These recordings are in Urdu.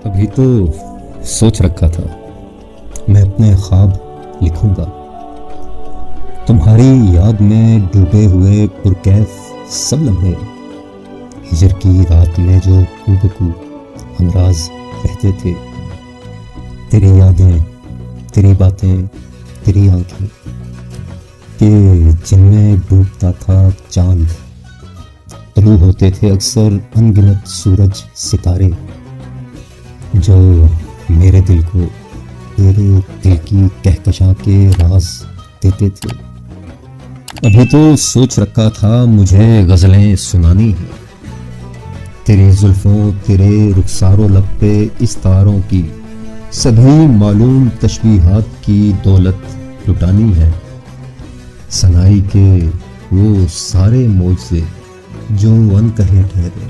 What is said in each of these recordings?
ابھی تو سوچ رکھا تھا میں اپنے خواب لکھوں گا، تمہاری یاد میں ڈوبے ہوئے پرکیف سب لمحے، ہجر کی رات میں جو کو بکو ہمراز رہتے تھے، تیری یادیں، تیری باتیں، تیری آنکھیں کہ جن میں ڈوبتا تھا چاند، طلوع ہوتے تھے اکثر ان گنت سورج ستارے جو میرے دل کو تیرے دل کی کہکشاں کے راز دیتے تھے۔ ابھی تو سوچ رکھا تھا مجھے غزلیں سنانی ہیں، تیری زلفوں، تیرے رخسار و لب پہ اس تاروں کی سبھی معلوم تشبیہات کی دولت لٹانی ہے، سنائی کے وہ سارے معجزے جو ان کہے ٹھہرے،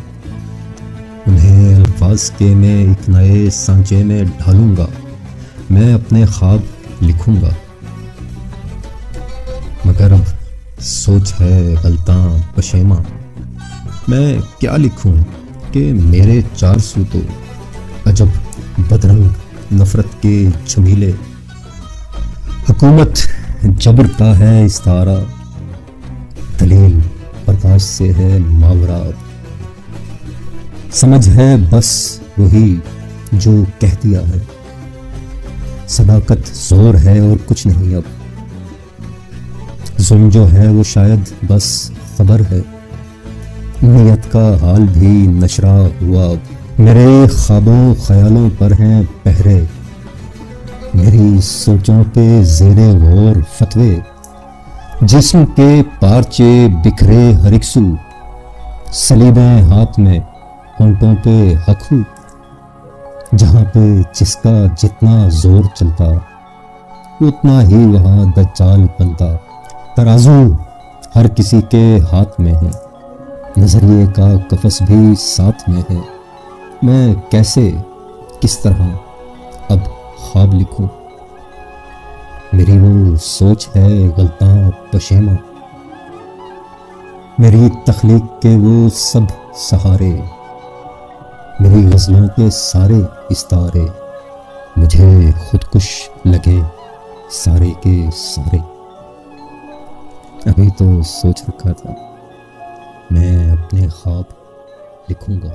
انہیں الفاظ کے میں ایک نئے سانچے میں ڈھالوں گا، میں اپنے خواب لکھوں گا، مگر اب سوچ ہے غلطاں پشیماں، میں کیا لکھوں کہ میرے چار سو تو عجب بدرنگ نفرت کے جمیلے، حکومت جبر کا ہے استعارہ، دلیل برداشت سے ہے ماورا، سمجھ ہے بس وہی جو کہہ دیا ہے، صداقت زور ہے اور کچھ نہیں، اب ظلم جو ہے وہ شاید بس خبر ہے، نیت کا حال بھی نشرہ ہوا، اب میرے خوابوں خیالوں پر ہیں پہرے، میری سوچوں پہ زیر غور فتوے، جسم کے پارچے بکھرے ہر ایک سو، صلیبیں ہاتھ میں، ہونٹوں پہ حق ہو، جہاں پہ جس کا جتنا زور چلتا اتنا ہی وہاں دجال بنتا، ترازو ہر کسی کے ہاتھ میں ہے، نظریے کا قفس بھی ساتھ میں ہے، میں کیسے کس طرح اب خواب لکھوں، میری وہ سوچ ہے غلطاں پشیماں، میری تخلیق کے وہ سب سہارے، میری غزلوں کے سارے استعارے مجھے خودکش لگے سارے کے سارے۔ ابھی تو سوچ رکھا تھا میں اپنے خواب لکھوں گا۔